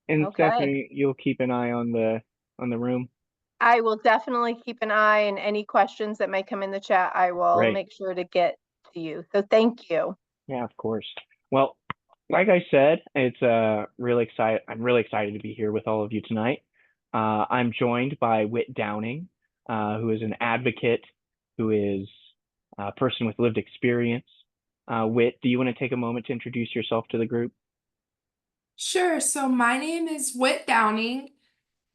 And Okay. Stephanie, you'll keep an eye on the room. I will definitely keep an eye, and any questions that may come in the chat, I will Great. make sure to get to you. So thank you. Yeah, of course. Well, like I said, it's really excited. I'm really excited to be here with all of you tonight. I'm joined by Whit Downing, who is an advocate, who is a person with lived experience. Whit, do you want to take a moment to introduce yourself to the group? Sure. So my name is Whit Downing.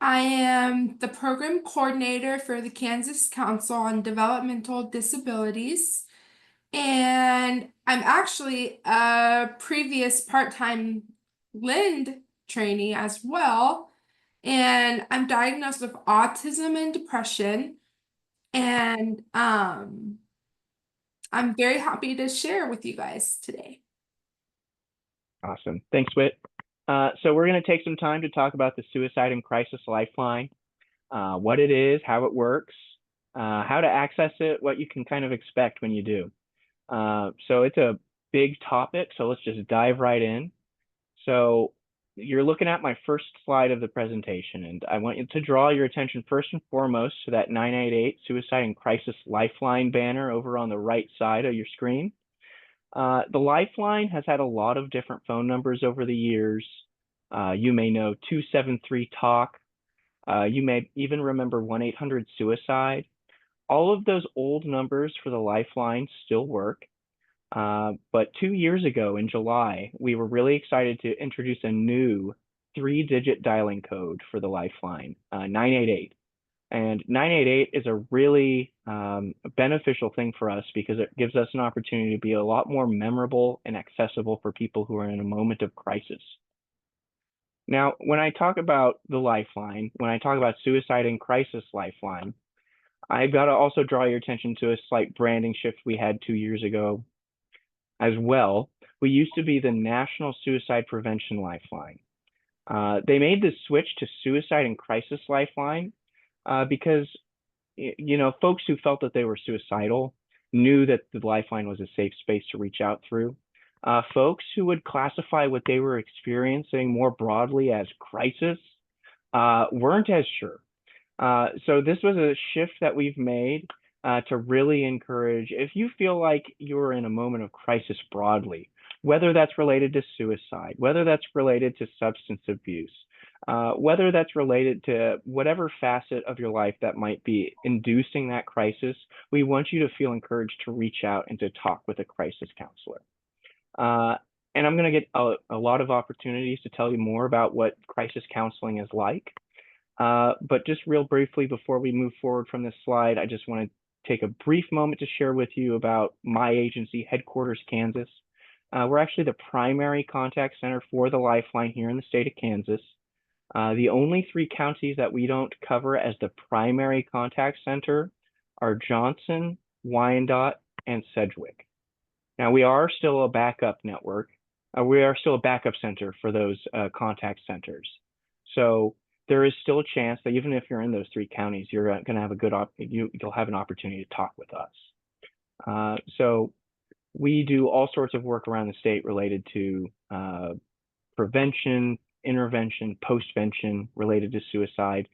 I am the program coordinator for the Kansas Council on Developmental Disabilities. And I'm actually a previous part-time LIND trainee as well. And I'm diagnosed with autism and depression. And I'm very happy to share with you guys today. Awesome. Thanks, Whit. So we're going to take some time to talk about the Suicide and Crisis Lifeline, what it is, how it works, how to access it, what you can kind of expect when you do. So it's a big topic, so let's just dive right in. So you're looking at my first slide of the presentation, and I want you to draw your attention first and foremost to that 988 Suicide and Crisis Lifeline banner over on the right side of your screen. The Lifeline has had a lot of different phone numbers over the years. You may know 273 Talk. You may even remember 1-800-SUICIDE. All of those old numbers for the Lifeline still work. But 2 years ago in July, we were really excited to introduce a new 3-digit dialing code for the Lifeline, 988. And 988 is a really beneficial thing for us because it gives us an opportunity to be a lot more memorable and accessible for people who are in a moment of crisis. Now, when I talk about the Lifeline, when I talk about Suicide and Crisis Lifeline, I've got to also draw your attention to a slight branding shift we had 2 years ago as well. We used to be the National Suicide Prevention Lifeline. They made the switch to Suicide and Crisis Lifeline because folks who felt that they were suicidal knew that the Lifeline was a safe space to reach out through. Folks who would classify what they were experiencing more broadly as crisis weren't as sure. So this was a shift that we've made to really encourage, if you feel like you're in a moment of crisis broadly, whether that's related to suicide, whether that's related to substance abuse, whether that's related to whatever facet of your life that might be inducing that crisis, we want you to feel encouraged to reach out and to talk with a crisis counselor. And I'm going to get a lot of opportunities to tell you more about what crisis counseling is like. But just real briefly, before we move forward from this slide, I just want to take a brief moment to share with you about my agency, Headquarters Kansas. We're actually the primary contact center for the Lifeline here in the state of Kansas. The only 3 counties that we don't cover as the primary contact center are Johnson, Wyandotte, and Sedgwick. Now, we are still a backup network. We are still a backup center for those contact centers. So there is still a chance that even if you're in those 3 counties, you're going to have a good you'll have an opportunity to talk with us. So we do all sorts of work around the state related to prevention, intervention, postvention related to suicide.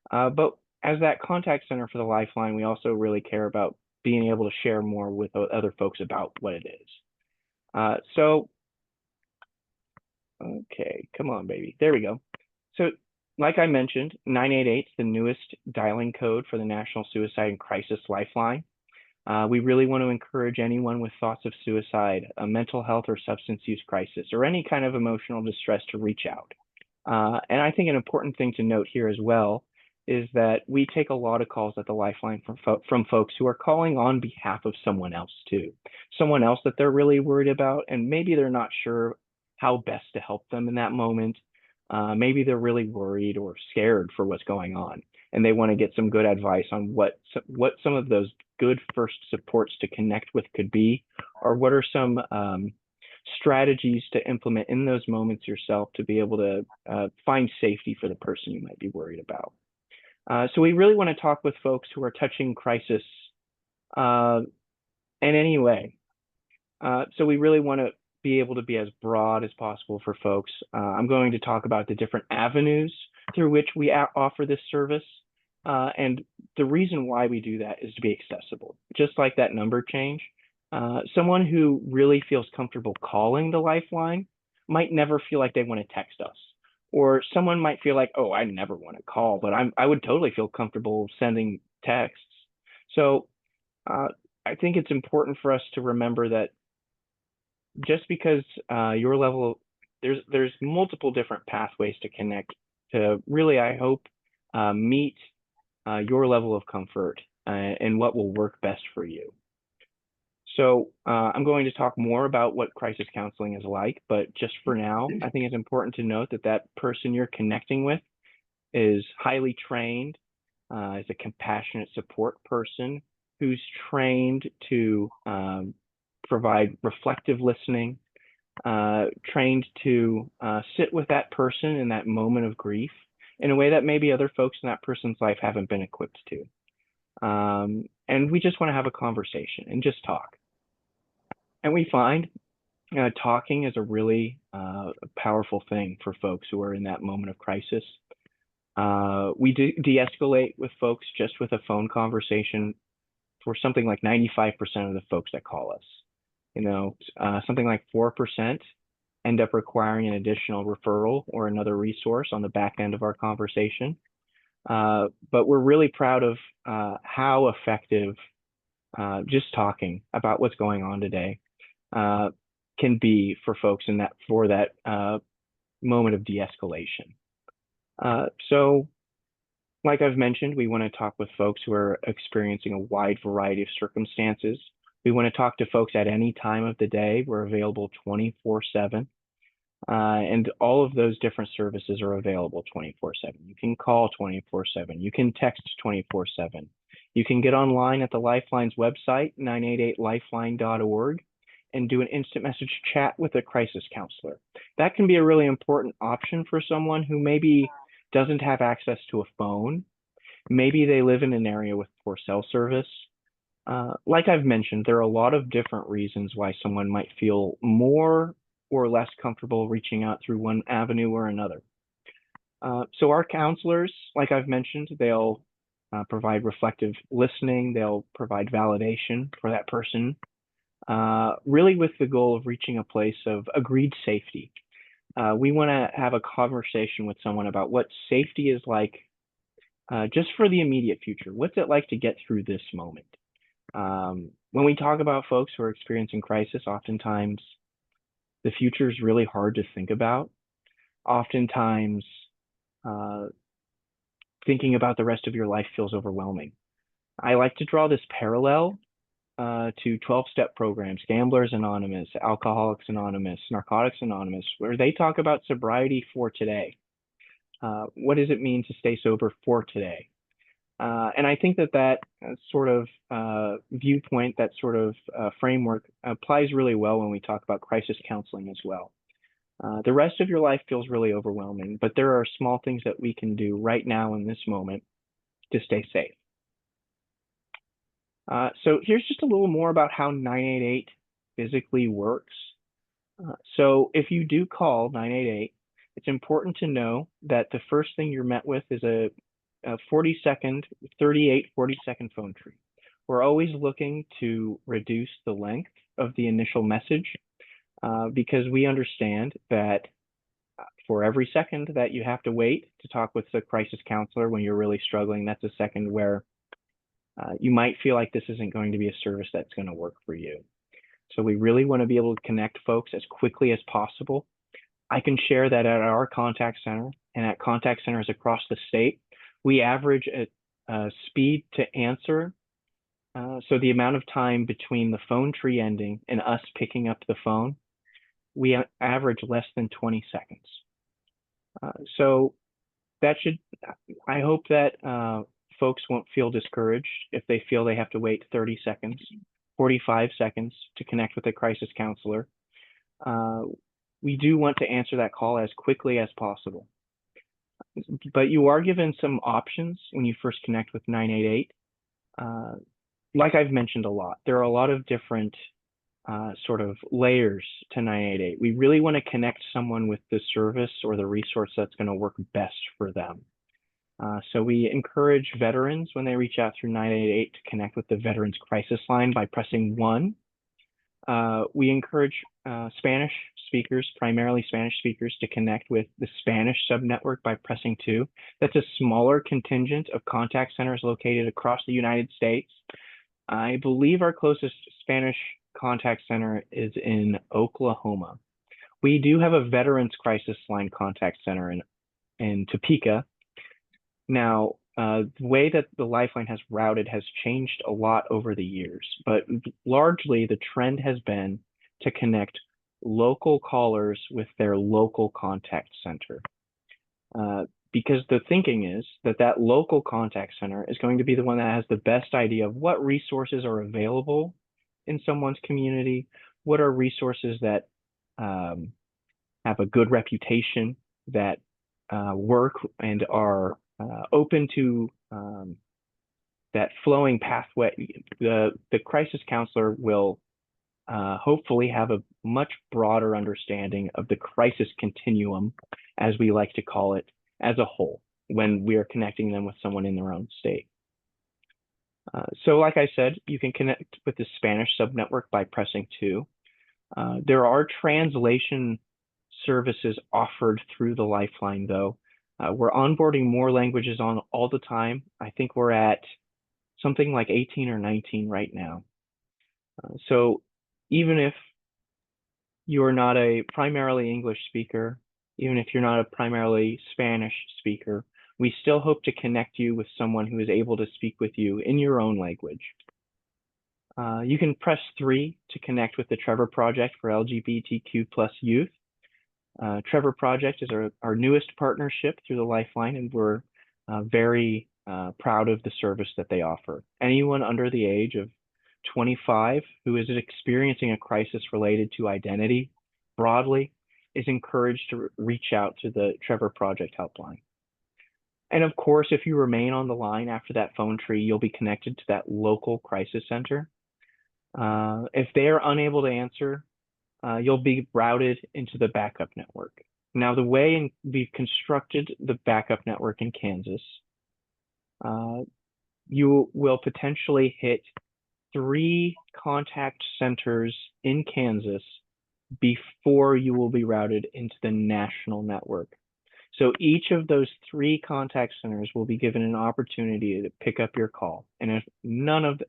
But as that contact center for the Lifeline, we also really care about being able to share more with other folks about what it is. Okay, come on, baby. There we go. So like I mentioned, 988 is the newest dialing code for the National Suicide and Crisis Lifeline. We really want to encourage anyone with thoughts of suicide, a mental health or substance use crisis, or any kind of emotional distress to reach out. And I think an important thing to note here as well is that we take a lot of calls at the Lifeline from folks who are calling on behalf of someone else too. Someone else that they're really worried about, and maybe they're not sure how best to help them in that moment. Maybe they're really worried or scared for what's going on, and they want to get some good advice on what some of those good first supports to connect with could be, or what are some strategies to implement in those moments yourself to be able to find safety for the person you might be worried about. So we really want to talk with folks who are touching crisis in any way. So we really want to be able to be as broad as possible for folks. I'm going to talk about the different avenues through which we offer this service. And the reason why we do that is to be accessible. Just like that number change, someone who really feels comfortable calling the Lifeline might never feel like they want to text us. Or someone might feel like, oh, I never want to call, but I would totally feel comfortable sending texts. So I think it's important for us to remember that just because your level, there's multiple different pathways to connect to really, I hope, meet your level of comfort and what will work best for you. So I'm going to talk more about what crisis counseling is like, but just for now, I think it's important to note that that person you're connecting with is highly trained, is a compassionate support person who's trained to provide reflective listening, trained to sit with that person in that moment of grief in a way that maybe other folks in that person's life haven't been equipped to. And we just want to have a conversation and just talk. And we find talking is a really powerful thing for folks who are in that moment of crisis. We de-escalate with folks just with a phone conversation for something like 95% of the folks that call us. You know, something like 4% end up requiring an additional referral or another resource on the back end of our conversation. But we're really proud of how effective just talking about what's going on today can be for folks in that moment of de-escalation. So like I've mentioned, we want to talk with folks who are experiencing a wide variety of circumstances. We want to talk to folks at any time of the day. We're available 24/7. And all of those different services are available 24/7. You can call 24/7. You can text 24/7. You can get online at the Lifeline's website, 988lifeline.org, and do an instant message chat with a crisis counselor. That can be a really important option for someone who maybe doesn't have access to a phone. Maybe they live in an area with poor cell service. Like I've mentioned, there are a lot of different reasons why someone might feel more or less comfortable reaching out through one avenue or another. So our counselors, like I've mentioned, they'll provide reflective listening, they'll provide validation for that person, really with the goal of reaching a place of agreed safety. We want to have a conversation with someone about what safety is like just for the immediate future. What's it like to get through this moment? When we talk about folks who are experiencing crisis, oftentimes the future is really hard to think about. Oftentimes, thinking about the rest of your life feels overwhelming. I like to draw this parallel to 12-step programs, Gamblers Anonymous, Alcoholics Anonymous, Narcotics Anonymous, where they talk about sobriety for today. What does it mean to stay sober for today? And I think that sort of viewpoint, that sort of framework applies really well when we talk about crisis counseling as well. The rest of your life feels really overwhelming, but there are small things that we can do right now in this moment to stay safe. So here's just a little more about how 988 physically works. So if you do call 988, it's important to know that the first thing you're met with is a 40-second phone tree. We're always looking to reduce the length of the initial message because we understand that for every second that you have to wait to talk with the crisis counselor when you're really struggling, that's a second where you might feel like this isn't going to be a service that's going to work for you. So we really want to be able to connect folks as quickly as possible. I can share that at our contact center and at contact centers across the state, we average a speed to answer. So the amount of time between the phone tree ending and us picking up the phone, we average less than 20 seconds. So that should, I hope that folks won't feel discouraged if they feel they have to wait 30 seconds, 45 seconds to connect with a crisis counselor. We do want to answer that call as quickly as possible. But you are given some options when you first connect with 988. Like I've mentioned a lot, there are a lot of different sort of layers to 988. We really want to connect someone with the service or the resource that's going to work best for them. So we encourage veterans when they reach out through 988 to connect with the Veterans Crisis Line by pressing 1. We encourage Spanish speakers, primarily Spanish speakers, to connect with the Spanish subnetwork by pressing 2. That's a smaller contingent of contact centers located across the United States. I believe our closest Spanish contact center is in Oklahoma. We do have a Veterans Crisis Line contact center in Topeka. Now, the way that the Lifeline has routed has changed a lot over the years, but largely the trend has been to connect local callers with their local contact center. Because the thinking is that that local contact center is going to be the one that has the best idea of what resources are available in someone's community, what are resources that have a good reputation, that work and are open to that flowing pathway. The crisis counselor will hopefully have a much broader understanding of the crisis continuum, as we like to call it, as a whole, when we are connecting them with someone in their own state. So like I said, you can connect with the Spanish subnetwork by pressing 2. There are translation services offered through the Lifeline, though. We're onboarding more languages on all the time. I think we're at something like 18 or 19 right now. So even if you're not a primarily English speaker, even if you're not a primarily Spanish speaker, we still hope to connect you with someone who is able to speak with you in your own language. You can press 3 to connect with the Trevor Project for LGBTQ+ youth. Trevor Project is our newest partnership through the Lifeline, and we're very proud of the service that they offer. Anyone under the age of 25 who is experiencing a crisis related to identity broadly is encouraged to reach out to the Trevor Project helpline. And of course, if you remain on the line after that phone tree, you'll be connected to that local crisis center. If they are unable to answer, you'll be routed into the backup network. Now, the way we've constructed the backup network in Kansas, you will potentially hit 3 contact centers in Kansas before you will be routed into the national network. So each of those 3 contact centers will be given an opportunity to pick up your call. And if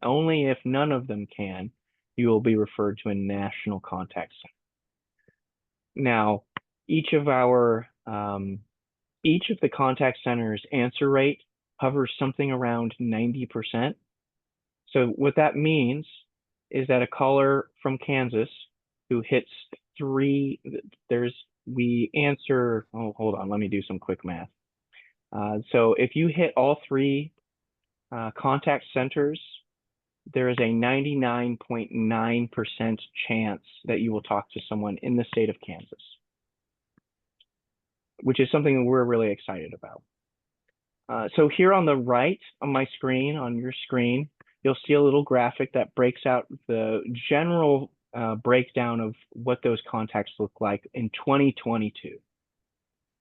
only if none of them can, you will be referred to a national contact center. Now, each of the contact centers' answer rate hovers something around 90%. So what that means is that a caller from Kansas who hits 3, we answer, oh, hold on, let me do some quick math. So if you hit all 3 contact centers, there is a 99.9% chance that you will talk to someone in the state of Kansas, which is something that we're really excited about. So here on the right on my screen, on your screen, you'll see a little graphic that breaks out the general breakdown of what those contacts look like in 2022.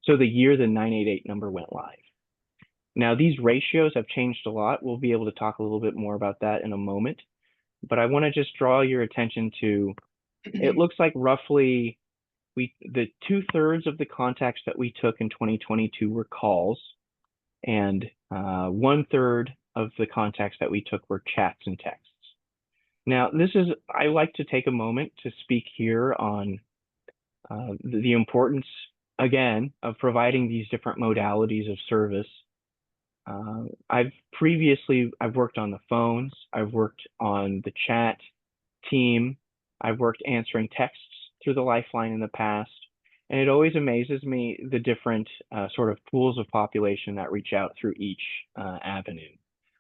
So the year the 988 number went live. Now, these ratios have changed a lot. We'll be able to talk a little bit more about that in a moment. But I want to just draw your attention to, it looks like roughly the 2/3 of the contacts that we took in 2022 were calls, and 1/3 of the contacts that we took were chats and texts. Now, I like to take a moment to speak here on the importance, again, of providing these different modalities of service. I've worked on the phones, I've worked on the chat team, I've worked answering texts through the Lifeline in the past, and it always amazes me the different sort of pools of population that reach out through each avenue.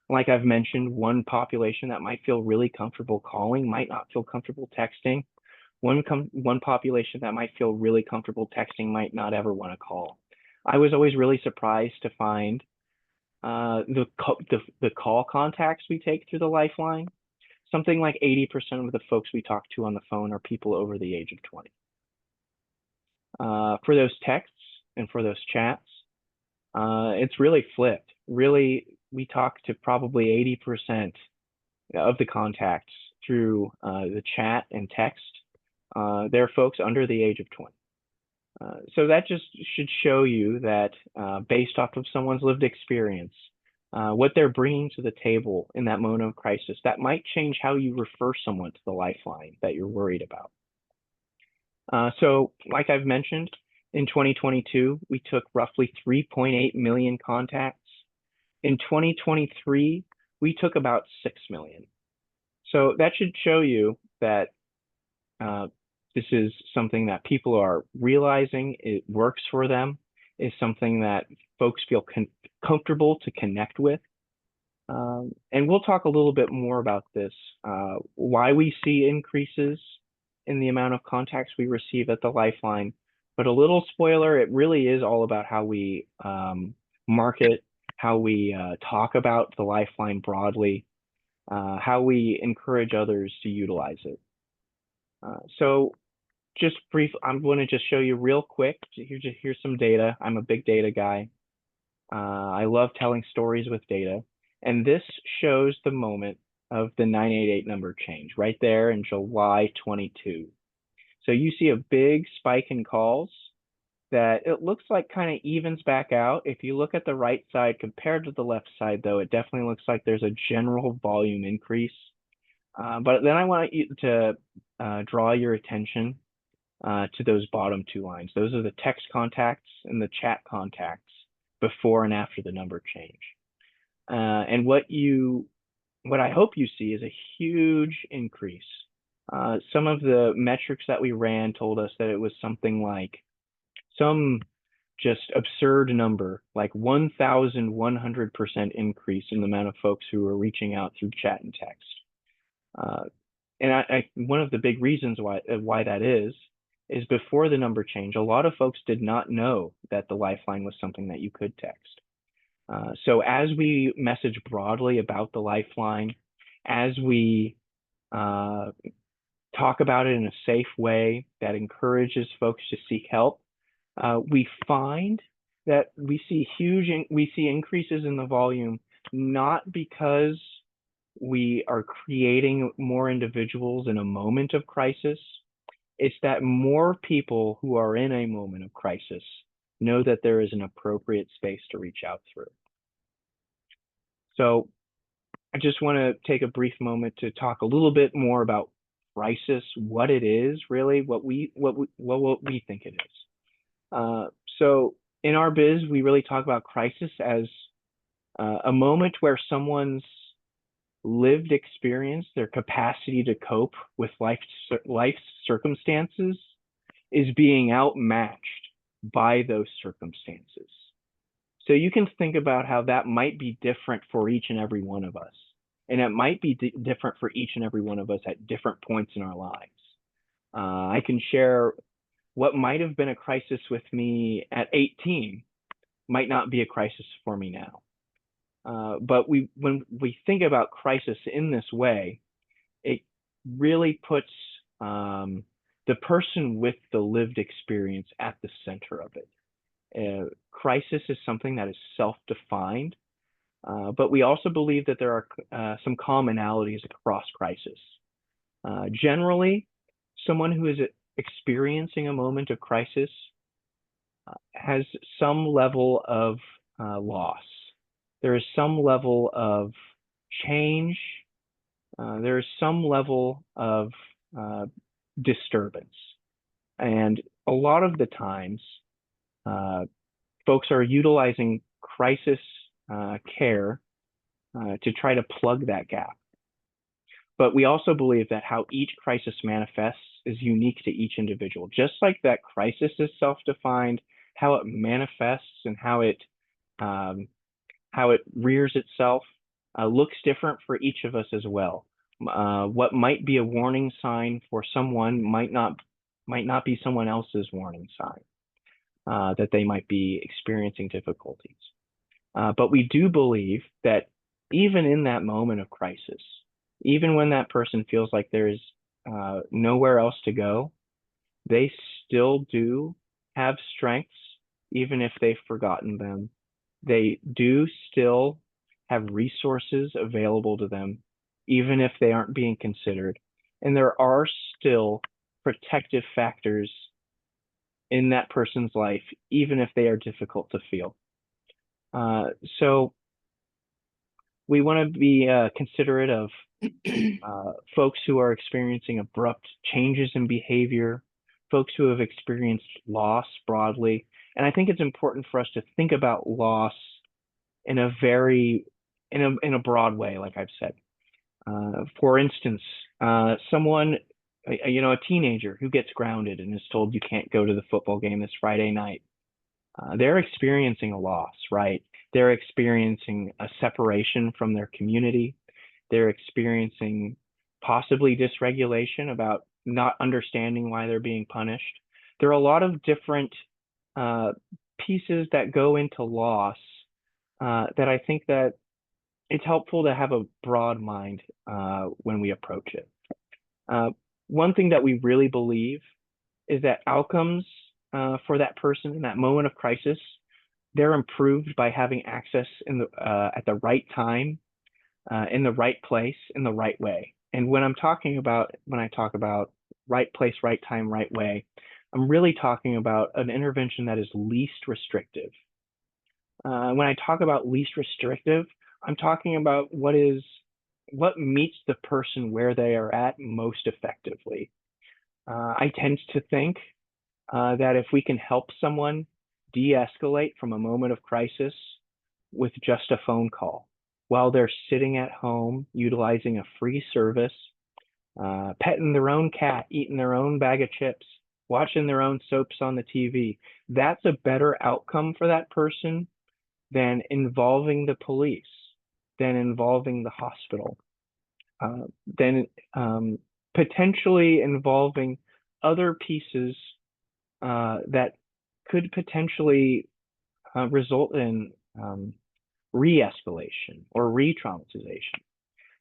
Like I've mentioned, one population that might feel really comfortable calling might not feel comfortable texting. One population that might feel really comfortable texting might not ever want to call. I was always really surprised to find the call contacts we take through the Lifeline. something like 80% of the folks we talk to on the phone are people over the age of 20. For those texts and for those chats, it's really flipped. Really, we talk to probably 80% of the contacts through the chat and text. They're folks under the age of 20. So that just should show you that based off of someone's lived experience, what they're bringing to the table in that moment of crisis, that might change how you refer someone to the Lifeline that you're worried about. So like I've mentioned, in 2022, we took roughly 3.8 million contacts. In 2023, we took about 6 million. So that should show you that this is something that people are realizing it works for them, is something that folks feel comfortable to connect with. And we'll talk a little bit more about this, why we see increases in the amount of contacts we receive at the Lifeline. But a little spoiler, it really is all about how we market, how we talk about the Lifeline broadly, how we encourage others to utilize it. So just brief, I'm going to just show you real quick. Here's some data. I'm a big data guy. I love telling stories with data. And this shows the moment of the 988 number change right there in July 22. So you see a big spike in calls that it looks like kind of evens back out. If you look at the right side compared to the left side, though, it definitely looks like there's a general volume increase. But then I want you to draw your attention to those bottom two lines. Those are the text contacts and the chat contacts before and after the number change. And what I hope you see is a huge increase. Some of the metrics that we ran told us that it was something like some just absurd number, like 1,100% increase in the amount of folks who are reaching out through chat and text. And one of the big reasons why that is before the number change, a lot of folks did not know that the Lifeline was something that you could text. So as we message broadly about the Lifeline, as we talk about it in a safe way that encourages folks to seek help, we find that we see increases in the volume, not because we are creating more individuals in a moment of crisis. It's that more people who are in a moment of crisis know that there is an appropriate space to reach out through. So I just want to take a brief moment to talk a little bit more about crisis, what it is really, what we think it is. So in our biz, we really talk about crisis as a moment where someone's lived experience, their capacity to cope with life's circumstances is being outmatched by those circumstances. So you can think about how that might be different for each and every one of us. And it might be different for each and every one of us at different points in our lives. I can share what might have been a crisis with me at 18 might not be a crisis for me now. But when we think about crisis in this way, it really puts the person with the lived experience at the center of it. Crisis is something that is self-defined, but we also believe that there are some commonalities across crisis. Generally, someone who is experiencing a moment of crisis has some level of loss. There is some level of change. There is some level of disturbance. And a lot of the times, folks are utilizing crisis care to try to plug that gap. But we also believe that how each crisis manifests is unique to each individual. Just like that crisis is self-defined, how it manifests and how it rears itself looks different for each of us as well. What might be a warning sign for someone might not be someone else's warning sign, that they might be experiencing difficulties. But we do believe that even in that moment of crisis, Even when that person feels like there's nowhere else to go, they still do have strengths, even if they've forgotten them. They do still have resources available to them, even if they aren't being considered. And there are still protective factors in that person's life, even if they are difficult to feel. So we want to be considerate of folks who are experiencing abrupt changes in behavior, folks who have experienced loss broadly. And I think it's important for us to think about loss in a in a broad way, like I've said. For instance, someone, a teenager who gets grounded and is told you can't go to the football game this Friday night. They're experiencing a loss, right? They're experiencing a separation from their community. They're experiencing possibly dysregulation about not understanding why they're being punished. There are a lot of different pieces that go into loss that I think that it's helpful to have a broad mind when we approach it. One thing that we really believe is that outcomes for that person in that moment of crisis, they're improved by having access at the right time, in the right place, in the right way. And when I talk about right place, right time, right way, I'm really talking about an intervention that is least restrictive. When I talk about least restrictive, I'm talking about what meets the person where they are at most effectively. I tend to think that if we can help someone de-escalate from a moment of crisis with just a phone call while they're sitting at home utilizing a free service, petting their own cat, eating their own bag of chips, watching their own soaps on the TV, that's a better outcome for that person than involving the police, than involving the hospital, than potentially involving other pieces that could potentially result in re-escalation or re-traumatization.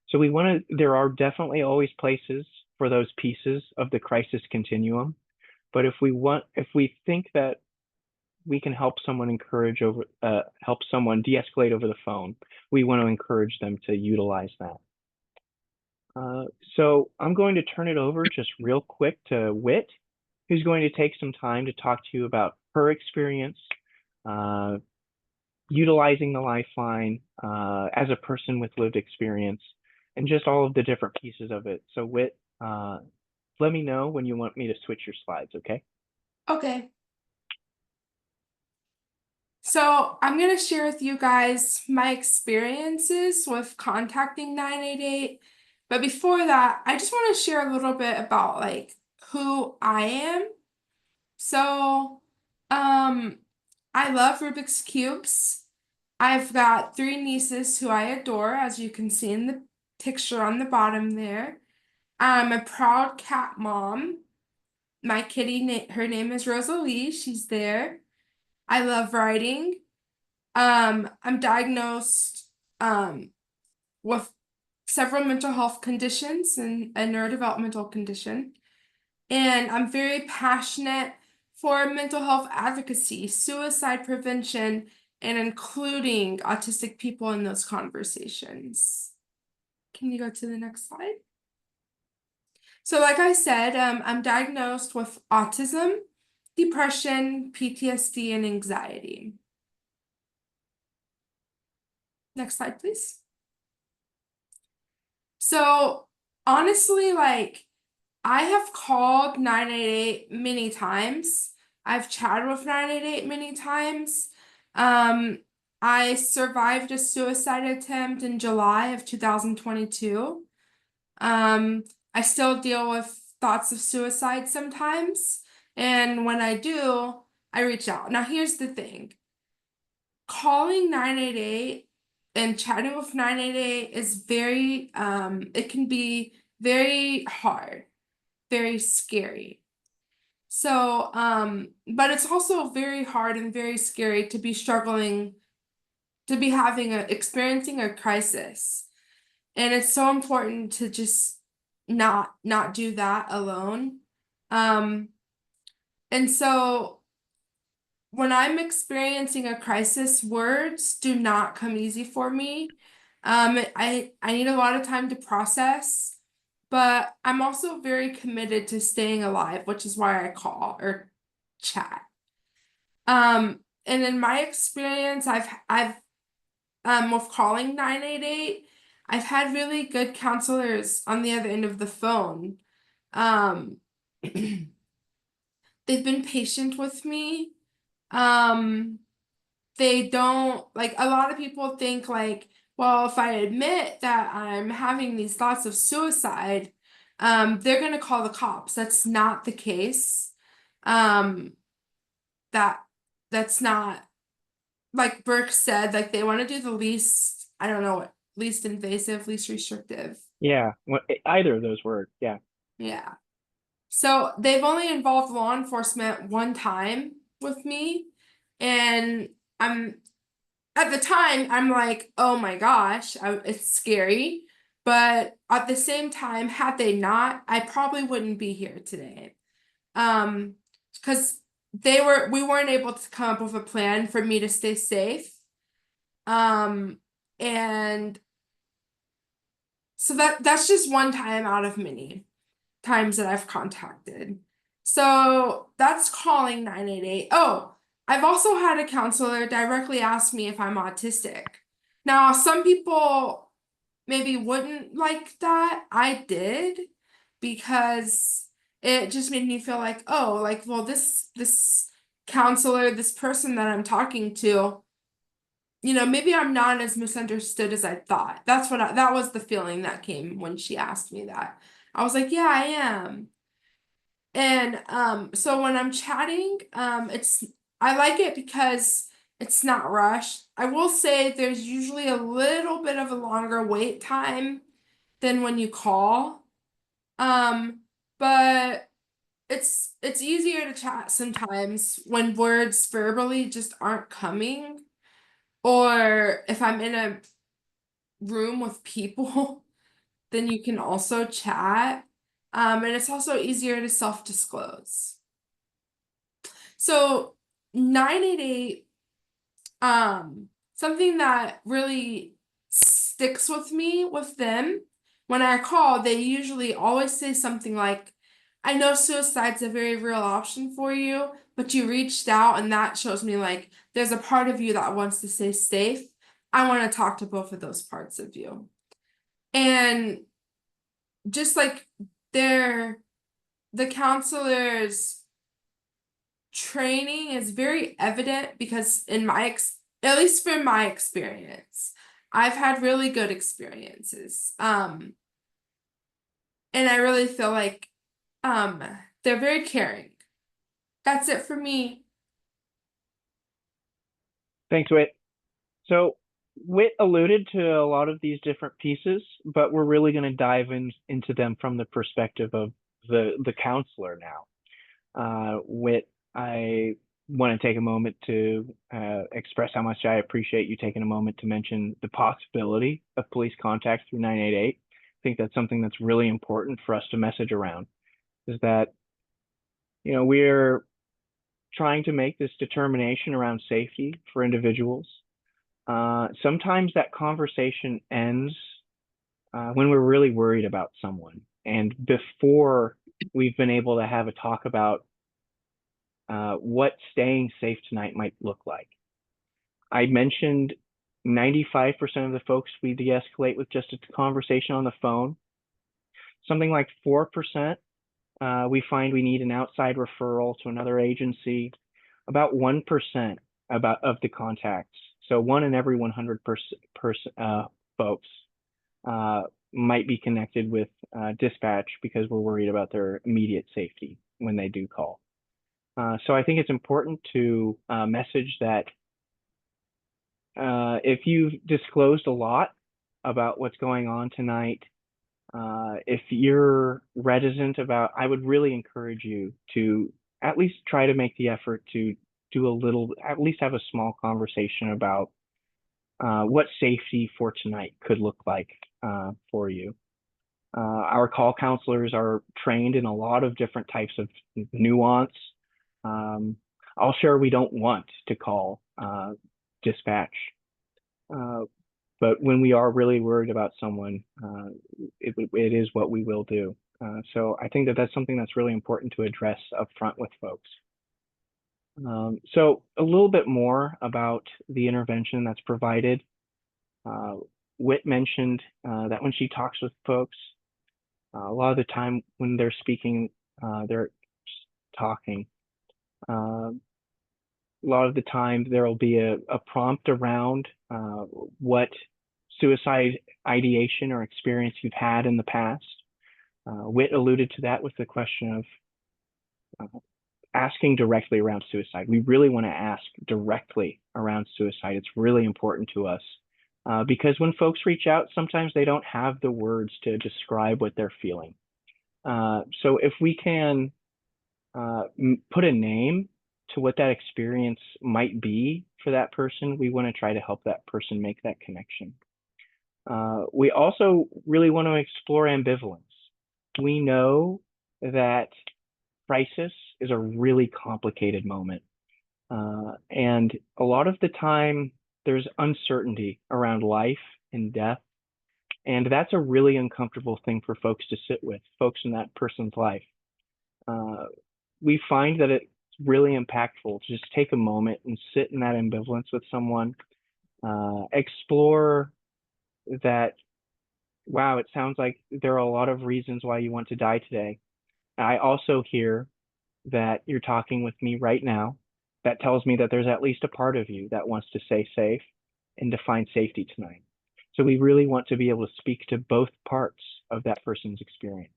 So there are definitely always places for those pieces of the crisis continuum. But if we think that we can help someone help someone de-escalate over the phone, we want to encourage them to utilize that. So I'm going to turn it over just real quick to Whit, who's going to take some time to talk to you about her experience utilizing the Lifeline as a person with lived experience and just all of the different pieces of it. So Whit, let me know when you want me to switch your slides, okay? Okay. So I'm going to share with you guys my experiences with contacting 988. But before that, I just want to share a little bit about like who I am. So, I love Rubik's Cubes. I've got 3 nieces who I adore, as you can see in the picture on the bottom there. I'm a proud cat mom. My kitty, her name is Rosalie. She's there. I love writing. I'm diagnosed with several mental health conditions and a neurodevelopmental condition. And I'm very passionate for mental health advocacy, suicide prevention, and including autistic people in those conversations. Can you go to the next slide? So like I said, I'm diagnosed with autism, depression, PTSD, and anxiety. Next slide, please. So honestly, like, I have called 988 many times. I've chatted with 988 many times. I survived a suicide attempt in July of 2022. I still deal with thoughts of suicide sometimes. And when I do, I reach out. Now, here's the thing. Calling 988 and chatting with 988 is it can be very hard, very scary. So, but it's also very hard and very scary to be experiencing a crisis. And it's so important to just not do that alone. And so when I'm experiencing a crisis, words do not come easy for me. I need a lot of time to process, but I'm also very committed to staying alive, which is why I call or chat. And in my experience, I've with calling 988, I've had really good counselors on the other end of the phone. Um, they've been patient with me. They don't like a lot of people think like, well, if I admit that I'm having these thoughts of suicide, they're gonna call the cops. That's not the case. Um, that that's not like Burke said, like they want to do the least, I don't know what, least invasive, least restrictive. Yeah, either of those words. Yeah. Yeah. So they've only involved law enforcement one time with me. And I'm at the time, I'm like, oh my gosh, it's scary. But at the same time, had they not, I probably wouldn't be here today. Because we weren't able to come up with a plan for me to stay safe. And so that's just one time out of many times that I've contacted. So that's calling 988. Oh, I've also had a counselor directly ask me if I'm autistic. Now, some people maybe wouldn't like that. I did because it just made me feel like, oh, like, well, this counselor, this person that I'm talking to, maybe I'm not as misunderstood as I thought. That was the feeling that came when she asked me that. I was like, yeah, I am. And so when I'm chatting, I like it because it's not rushed. I will say there's usually a little bit of a longer wait time than when you call. But it's easier to chat sometimes when words verbally just aren't coming. Or if I'm in a room with people, then you can also chat. And it's also easier to self-disclose. So 988, something that really sticks with me with them, when I call, they usually always say something like, I know suicide's a very real option for you, but you reached out and that shows me like there's a part of you that wants to stay safe. I want to talk to both of those parts of you. And just like the counselor's training is very evident because at least for my experience, I've had really good experiences. And I really feel like they're very caring. That's it for me. Thanks, Whit. So Whit alluded to a lot of these different pieces, but we're really going to dive into them from the perspective of the counselor now. Whit, I want to take a moment to express how much I appreciate you taking a moment to mention the possibility of police contact through 988. I think that's something that's really important for us to message around, is that, we're trying to make this determination around safety for individuals. Sometimes that conversation ends when we're really worried about someone and before we've been able to have a talk about what staying safe tonight might look like. I mentioned 95% of the folks we de-escalate with just a conversation on the phone. Something like 4%, we find we need an outside referral to another agency. About 1% of the contacts, so 1 in every 100 folks might be connected with dispatch because we're worried about their immediate safety when they do call. So I think it's important to message that if you've disclosed a lot about what's going on tonight, if you're reticent about, I would really encourage you to at least try to make the effort to do at least have a small conversation about what safety for tonight could look like for you. Our call counselors are trained in a lot of different types of nuance. I'll share we don't want to call dispatch, but when we are really worried about someone, it is what we will do. So I think that that's something that's really important to address up front with folks. So a little bit more about the intervention that's provided. Whit mentioned that when she talks with folks, a lot of the time when they're speaking, they're talking. A lot of the time there will be a prompt around what suicide ideation or experience you've had in the past. Whit alluded to that with the question of asking directly around suicide. We really want to ask directly around suicide. It's really important to us because when folks reach out, sometimes they don't have the words to describe what they're feeling. So if we can put a name to what that experience might be for that person, we want to try to help that person make that connection. We also really want to explore ambivalence. We know that crisis is a really complicated moment. And a lot of the time, there's uncertainty around life and death. And that's a really uncomfortable thing for folks to sit with, folks in that person's life. We find that it's really impactful to just take a moment and sit in that ambivalence with someone, explore that, wow, it sounds like there are a lot of reasons why you want to die today. I also hear that you're talking with me right now. That tells me that there's at least a part of you that wants to stay safe and to find safety tonight. So we really want to be able to speak to both parts of that person's experience.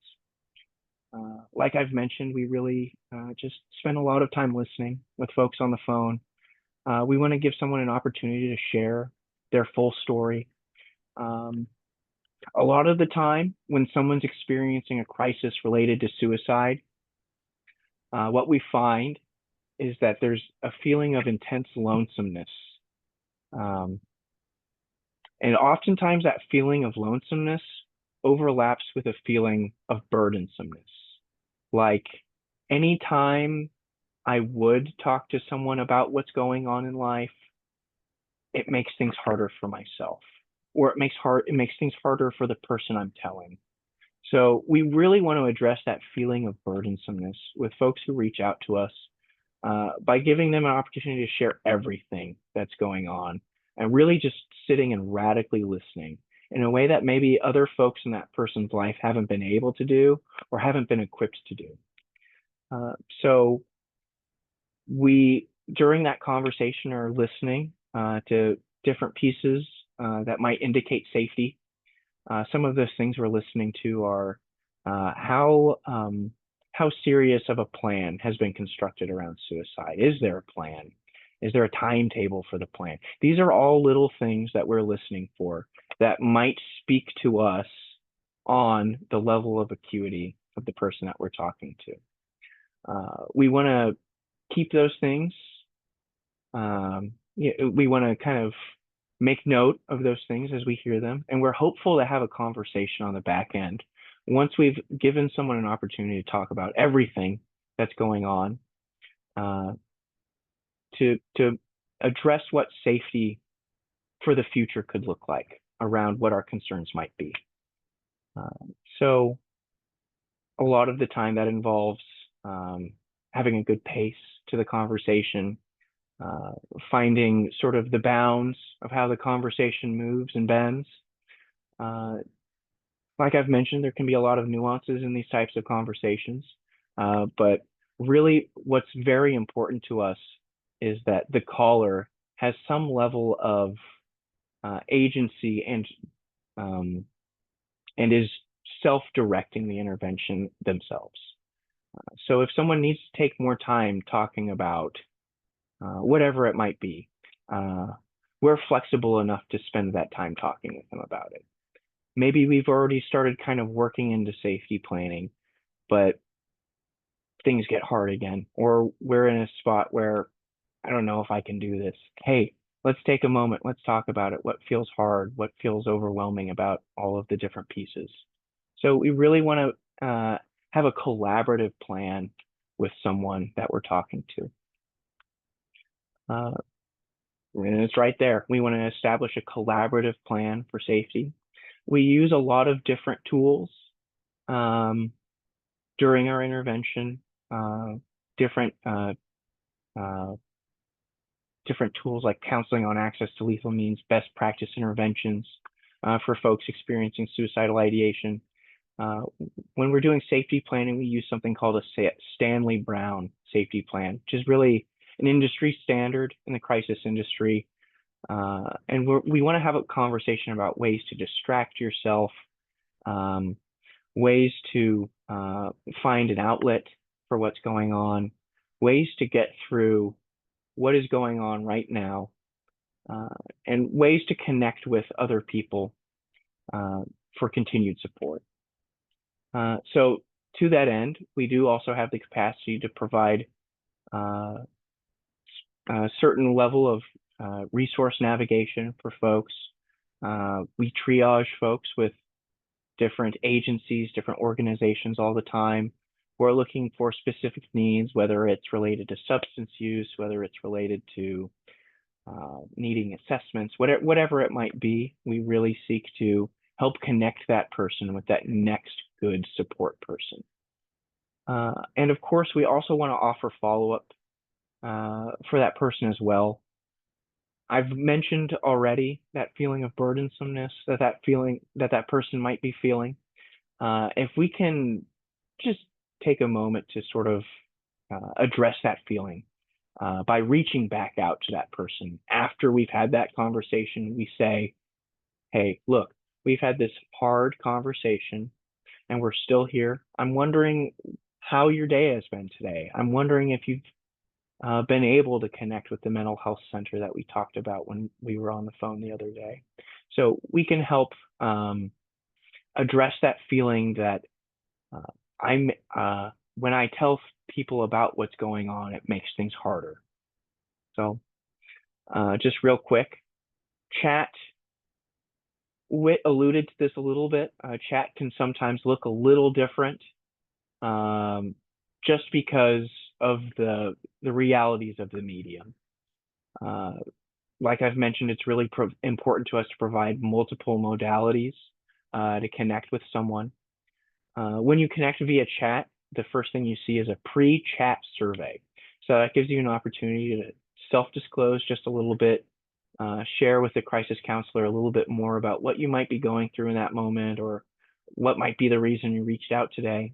Like I've mentioned, we really just spend a lot of time listening with folks on the phone. We want to give someone an opportunity to share their full story. A lot of the time, when someone's experiencing a crisis related to suicide, what we find is that there's a feeling of intense lonesomeness. And oftentimes that feeling of lonesomeness overlaps with a feeling of burdensomeness. Like anytime I would talk to someone about what's going on in life, it makes things harder for myself, or it makes things harder for the person I'm telling. So we really want to address that feeling of burdensomeness with folks who reach out to us by giving them an opportunity to share everything that's going on and really just sitting and radically listening in a way that maybe other folks in that person's life haven't been able to do or haven't been equipped to do. So we, during that conversation, are listening to different pieces that might indicate safety. Some of those things we're listening to are how serious of a plan has been constructed around suicide. Is there a plan? Is there a timetable for the plan? These are all little things that we're listening for that might speak to us on the level of acuity of the person that we're talking to. We want to keep those things. We want to kind of make note of those things as we hear them. And we're hopeful to have a conversation on the back end once we've given someone an opportunity to talk about everything that's going on, to address what safety for the future could look like around what our concerns might be. So a lot of the time that involves having a good pace to the conversation, finding sort of the bounds of how the conversation moves and bends. Like I've mentioned, there can be a lot of nuances in these types of conversations, but really what's very important to us is that the caller has some level of agency and is self-directing the intervention themselves. So if someone needs to take more time talking about whatever it might be, we're flexible enough to spend that time talking with them about it. Maybe we've already started kind of working into safety planning, but things get hard again, or we're in a spot where I don't know if I can do this. Hey, let's take a moment. Let's talk about it. What feels hard? What feels overwhelming about all of the different pieces? So we really want to have a collaborative plan with someone that we're talking to. And it's right there. We want to establish a collaborative plan for safety. We use a lot of different tools during our intervention, different tools like counseling on access to lethal means, best practice interventions for folks experiencing suicidal ideation. When we're doing safety planning, we use something called a Stanley Brown safety plan, which is really an industry standard in the crisis industry. And we want to have a conversation about ways to distract yourself, ways to find an outlet for what's going on, ways to get through what is going on right now, and ways to connect with other people for continued support. So to that end, we do also have the capacity to provide a certain level of resource navigation for folks. We triage folks with different agencies, different organizations all the time. We're looking for specific needs, whether it's related to substance use, whether it's related to needing assessments, whatever it might be. We really seek to help connect that person with that next good support person. And of course, we also want to offer follow-up for that person as well. I've mentioned already that feeling of burdensomeness that person might be feeling. If we can just take a moment to sort of address that feeling by reaching back out to that person after we've had that conversation, we say, hey, look, we've had this hard conversation and we're still here. I'm wondering how your day has been today. I'm wondering if you've been able to connect with the mental health center that we talked about when we were on the phone the other day. So we can help address that feeling that when I tell people about what's going on, it makes things harder. So just real quick, chat. Whit alluded to this a little bit. Chat can sometimes look a little different just because of the realities of the medium. Like I've mentioned, it's really important to us to provide multiple modalities to connect with someone. When you connect via chat, the first thing you see is a pre-chat survey. So that gives you an opportunity to self-disclose just a little bit, share with the crisis counselor a little bit more about what you might be going through in that moment or what might be the reason you reached out today.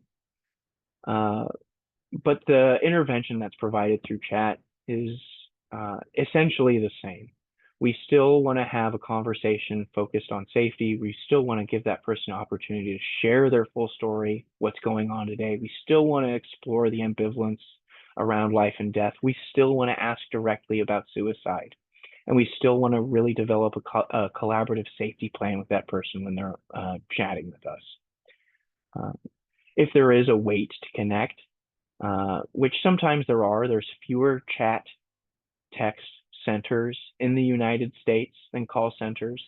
But the intervention that's provided through chat is essentially the same. We still want to have a conversation focused on safety. We still want to give that person an opportunity to share their full story, what's going on today. We still want to explore the ambivalence around life and death. We still want to ask directly about suicide. And we still want to really develop a collaborative safety plan with that person when they're chatting with us. If there is a wait to connect, which sometimes there's fewer chat text centers in the United States than call centers.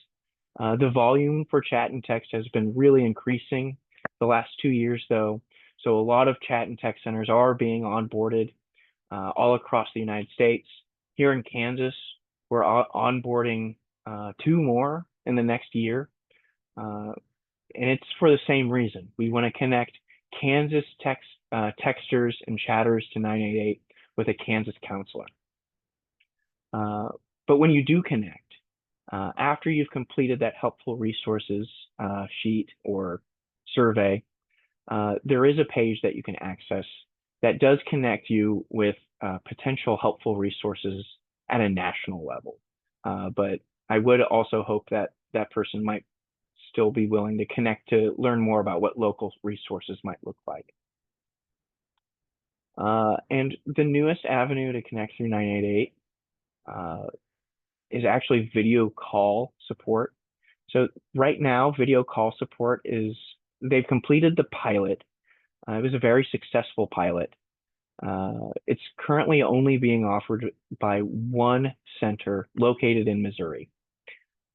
The volume for chat and text has been really increasing the last 2 years, though. So a lot of chat and text centers are being onboarded all across the United States. Here in Kansas, we're onboarding 2 more in the next year. And it's for the same reason. We want to connect Kansas texters and chatters to 988 with a Kansas counselor. But when you do connect, after you've completed that helpful resources sheet or survey, there is a page that you can access that does connect you with potential helpful resources at a national level. But I would also hope that that person might still be willing to connect to learn more about what local resources might look like. And the newest avenue to connect through 988 is actually video call support. So right now, video call support they've completed the pilot. It was a very successful pilot. It's currently only being offered by one center located in Missouri.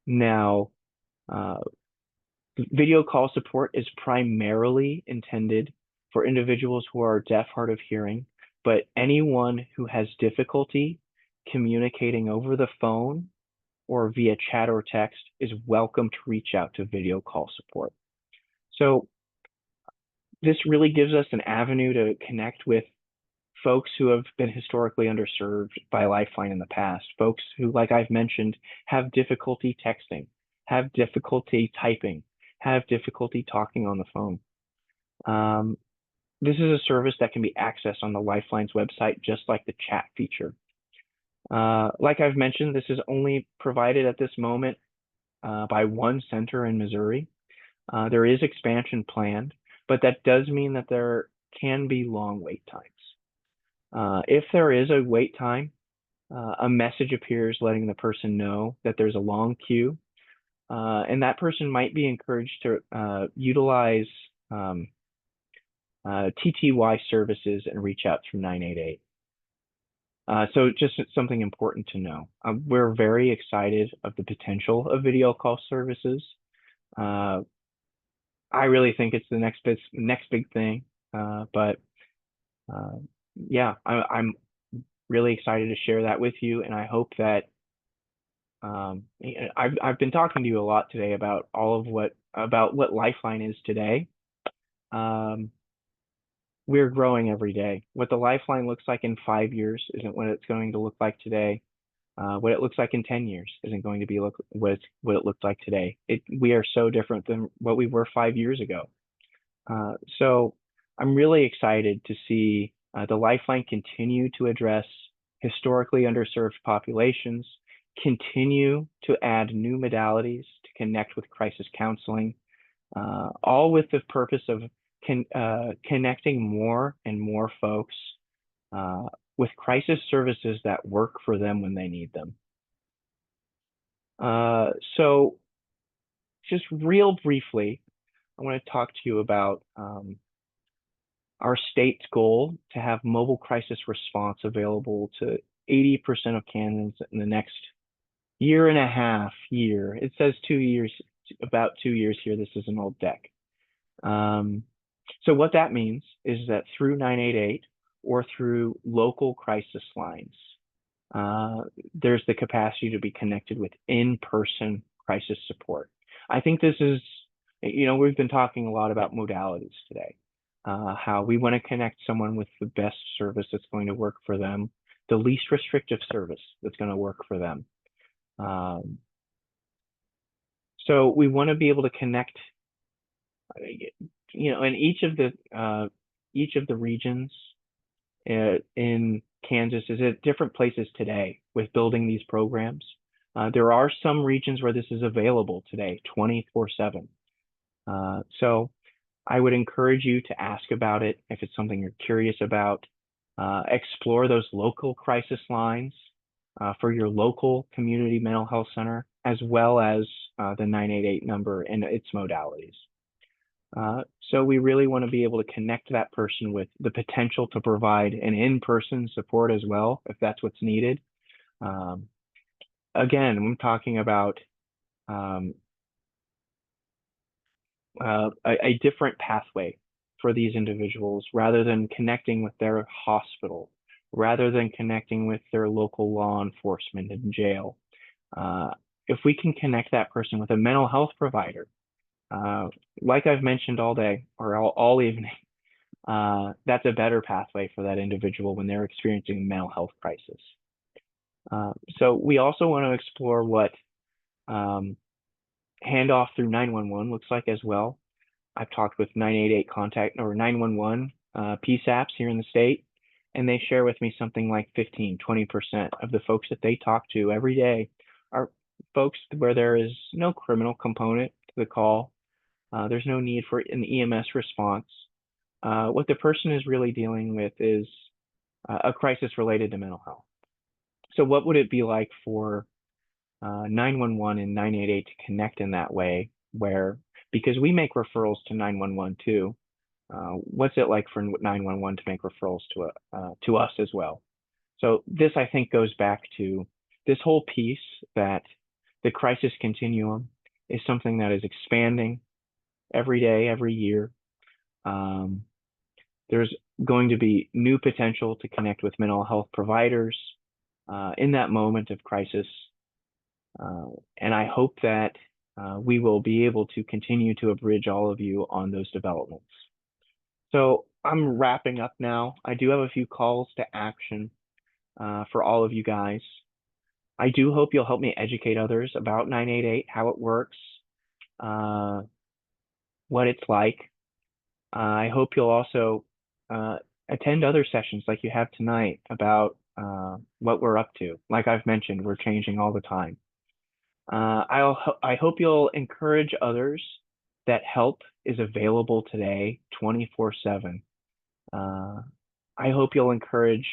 Now, video call support is primarily intended for individuals who are deaf, hard of hearing, but anyone who has difficulty communicating over the phone or via chat or text is welcome to reach out to video call support. So this really gives us an avenue to connect with folks who have been historically underserved by Lifeline in the past, folks who, like I've mentioned, have difficulty texting, have difficulty typing, have difficulty talking on the phone. This is a service that can be accessed on the Lifeline's website, just like the chat feature. Like I've mentioned, this is only provided at this moment by one center in Missouri. There is expansion planned, but that does mean that there can be long wait times. If there is a wait time, a message appears letting the person know that there's a long queue, and that person might be encouraged to utilize TTY services and reach out through 988. So just something important to know. We're very excited of the potential of video call services. I really think it's the next big thing, but yeah, I'm really excited to share that with you, and I hope that I've been talking to you a lot today about what Lifeline is today. We're growing every day. What the Lifeline looks like in 5 years isn't what it's going to look like today. What it looks like in 10 years isn't going to be what it looked like today. We are so different than what we were 5 years ago. So I'm really excited to see the Lifeline continue to address historically underserved populations, continue to add new modalities to connect with crisis counseling, all with the purpose of connecting more and more folks with crisis services that work for them when they need them. So just real briefly, I want to talk to you about our state's goal to have mobile crisis response available to 80% of Kansans in the next year and a half. It says 2 years, about 2 years here. This is an old deck. So what that means is that through 988 or through local crisis lines, there's the capacity to be connected with in-person crisis support. I think this is, we've been talking a lot about modalities today, how we want to connect someone with the best service that's going to work for them, the least restrictive service that's going to work for them. So we want to be able to connect, in each of the regions in Kansas is at different places today with building these programs. There are some regions where this is available today, 24/7. So I would encourage you to ask about it if it's something you're curious about. Explore those local crisis lines for your local community mental health center, as well as the 988 number and its modalities. So we really want to be able to connect that person with the potential to provide an in-person support as well, if that's what's needed. Again, I'm talking about a different pathway for these individuals, rather than connecting with their hospital, rather than connecting with their local law enforcement and jail. If we can connect that person with a mental health provider, like I've mentioned all day or all evening, that's a better pathway for that individual when they're experiencing a mental health crisis. So we also want to explore what handoff through 911 looks like as well. I've talked with 988 contact or 911 PSAPs here in the state, and they share with me something like 15–20% of the folks that they talk to every day are folks where there is no criminal component to the call. There's no need for an EMS response. What the person is really dealing with is a crisis related to mental health. So what would it be like for 911 and 988 to connect in that way, where, because we make referrals to 911 too, What's it like for 911 to make referrals to us as well? So this, I think, goes back to this whole piece that the crisis continuum is something that is expanding every day, every year. There's going to be new potential to connect with mental health providers in that moment of crisis. And I hope that we will be able to continue to abridge all of you on those developments. So I'm wrapping up now. I do have a few calls to action for all of you guys. I do hope you'll help me educate others about 988, how it works, what it's like. I hope you'll also attend other sessions like you have tonight about what we're up to. Like I've mentioned, we're changing all the time. I hope you'll encourage others that help is available today 24/7. I hope you'll encourage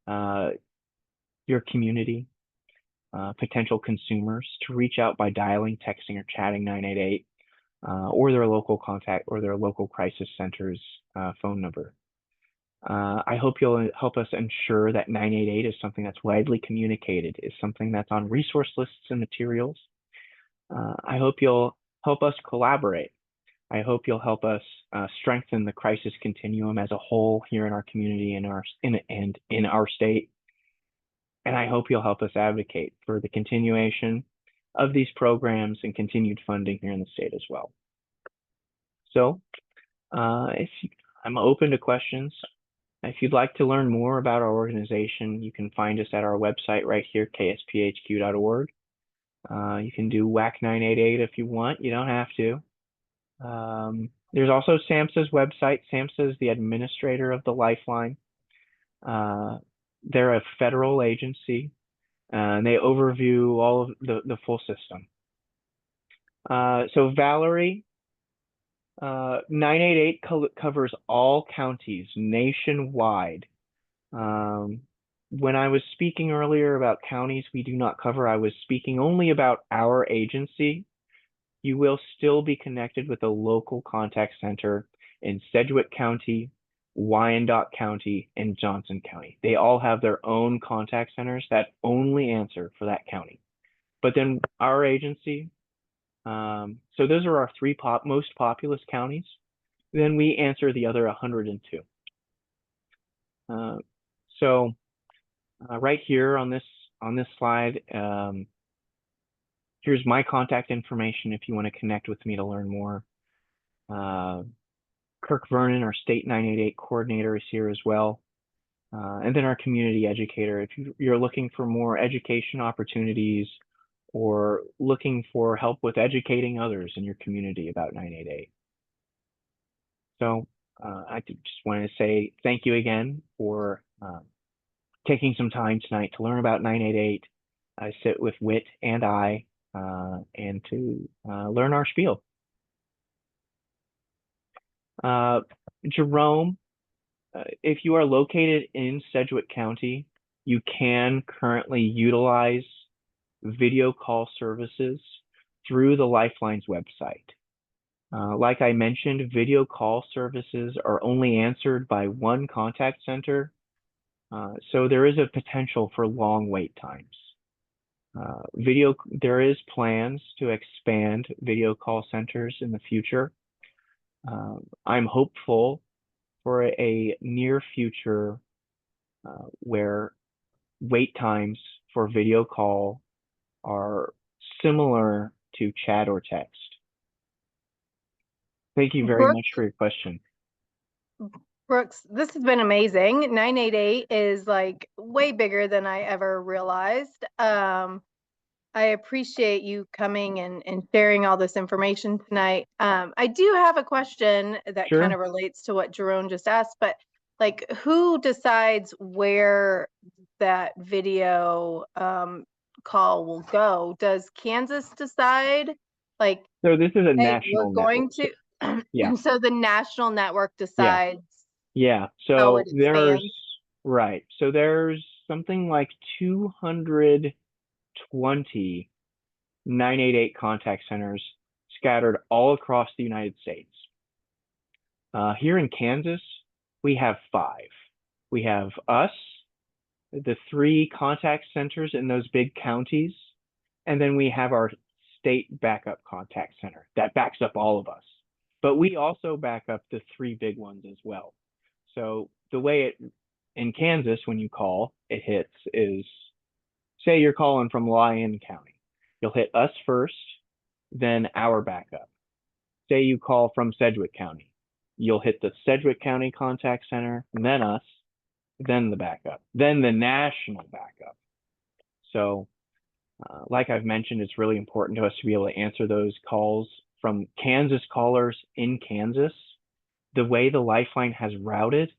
your community, potential consumers, to reach out by dialing, texting, or chatting 988 or their local contact or their local crisis center's phone number. I hope you'll help us ensure that 988 is something that's widely communicated, is something that's on resource lists and materials. I hope you'll help us collaborate. I hope you'll help us strengthen the crisis continuum as a whole here in our community and in our state. And I hope you'll help us advocate for the continuation of these programs and continued funding here in the state as well. So I'm open to questions. If you'd like to learn more about our organization, you can find us at our website right here, ksphq.org. You can do WAC 988 if you want. You don't have to. There's also SAMHSA's website. SAMHSA is the administrator of the Lifeline. They're a federal agency, and they overview all of the full system. So Valerie, 988 covers all counties nationwide. When I was speaking earlier about counties we do not cover, I was speaking only about our agency. You will still be connected with a local contact center in Sedgwick County, Wyandotte County, and Johnson County. They all have their own contact centers that only answer for that county. But then our agency, so those are our three most populous counties. Then we answer the other 102. So right here on this slide, here's my contact information if you want to connect with me to learn more. Kirk Vernon, our state 988 coordinator, is here as well. And then our community educator. If you're looking for more education opportunities or looking for help with educating others in your community about 988. So I just wanted to say thank you again for taking some time tonight to learn about 988. I sit with Whit and I and to learn our spiel. Jerome, if you are located in Sedgwick County, you can currently utilize video call services through the Lifeline's website. Like I mentioned, video call services are only answered by one contact center, so there is a potential for long wait times. There is plans to expand video call centers in the future. I'm hopeful for a near future where wait times for video call are similar to chat or text. Thank you very much for your question. Brooks, this has been amazing. 988 is like way bigger than I ever realized. I appreciate you coming and sharing all this information tonight. I do have a question that Sure. kind of relates to what Jerome just asked, but like who decides where that video call will go? Does Kansas decide? Like, So this is a hey, national we're going network. to, Yeah. so the national network decides. Yeah. How So it there's expands. right. So there's something like 220 988 contact centers scattered all across the United States. Here in Kansas, we have 5. We have us, the 3 contact centers in those big counties, and then we have our state backup contact center that backs up all of us. But we also back up the 3 big ones as well. So the way it in Kansas, when you call, it hits is, say you're calling from Lyon County. You'll hit us first, then our backup. Say you call from Sedgwick County. You'll hit the Sedgwick County contact center, then us, then the backup, then the national backup. So like I've mentioned, it's really important to us to be able to answer those calls from Kansas callers in Kansas. The way the Lifeline has routed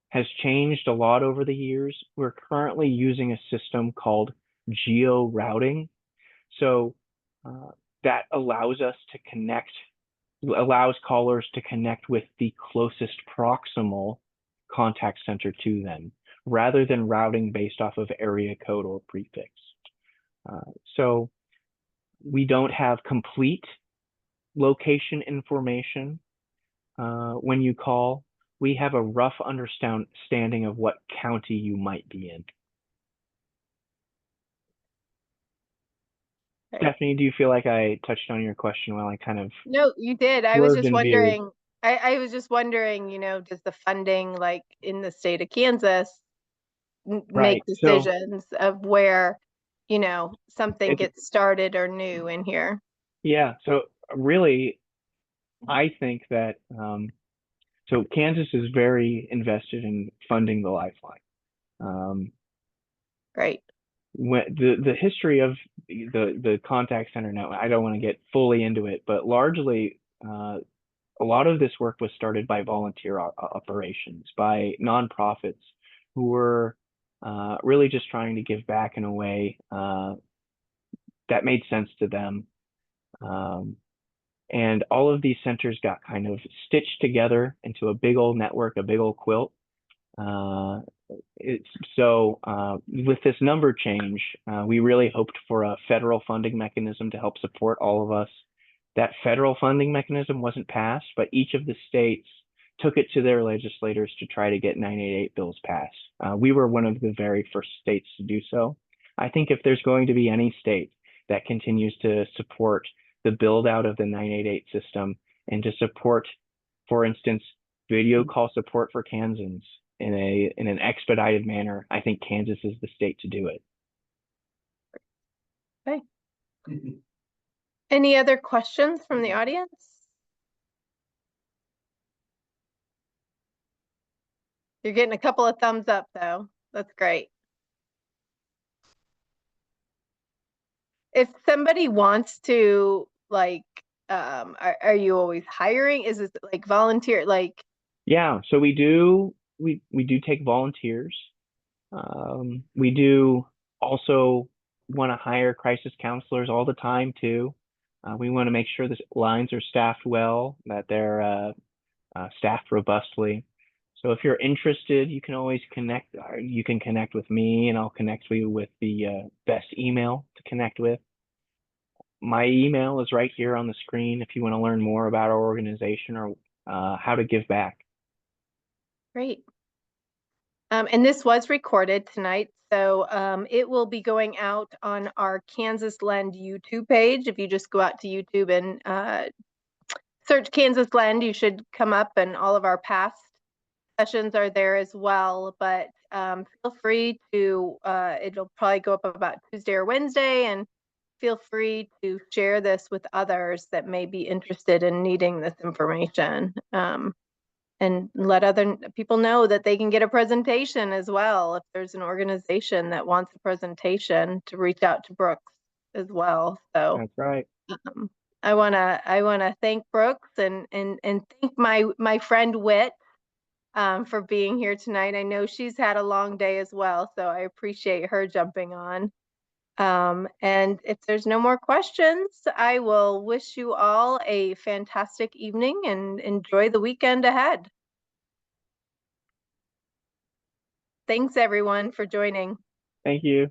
has changed a lot over the years. We're currently using a system called geo routing. So that allows us to connect, allows callers to connect with the closest proximal contact center to them, rather than routing based off of area code or prefix. So we don't have complete location information when you call. We have a rough understanding of what county you might be in. Okay. Stephanie, do you feel like I touched on your question while I kind of... No, you did. I was swerved just and veered? wondering, I was just wondering, you know, does the funding, like in the state of Kansas, make Right. decisions of where, you know, something It's, gets started or new in here? yeah, so really, I think that, so Kansas is very invested in funding the Lifeline. Great. When the history of the contact center now, I don't want to get fully into it, but largely a lot of this work was started by volunteer operations, by nonprofits who were really just trying to give back in a way that made sense to them. And all of these centers got kind of stitched together into a big old network, a big old quilt. With this number change, we really hoped for a federal funding mechanism to help support all of us. That federal funding mechanism wasn't passed, but each of the states took it to their legislators to try to get 988 bills passed. We were one of the very first states to do so. I think if there's going to be any state that continues to support the build out of the 988 system and to support, for instance, video call support for Kansans in an expedited manner, I think Kansas is the state to do it. Okay. Any other questions from the audience? You're getting a couple of thumbs up though. That's great. If somebody wants to, like, are you always hiring? Is this like volunteer? Like, yeah, so we do take volunteers. We do also want to hire crisis counselors all the time too. We want to make sure the lines are staffed well, that they're staffed robustly. So if you're interested, you can always connect. You can connect with me, and I'll connect you with the best email to connect with. My email is right here on the screen if you want to learn more about our organization or how to give back. great. And this was recorded tonight, so it will be going out on our Kansas Lend YouTube page. If you just go out to YouTube and search Kansas Lend, you should come up, and all of our past sessions are there as well. But feel free to, it'll probably go up about Tuesday or Wednesday, and feel free to share this with others that may be interested in needing this information. And let other people know that they can get a presentation as well. If there's an organization that wants a presentation, to reach out to Brooks as well. So That's right. I wanna thank Brooks and thank my friend Whit for being here tonight. I know she's had a long day as well, so I appreciate her jumping on. And if there's no more questions, I will wish you all a fantastic evening and enjoy the weekend ahead. Thanks everyone for joining. Thank you.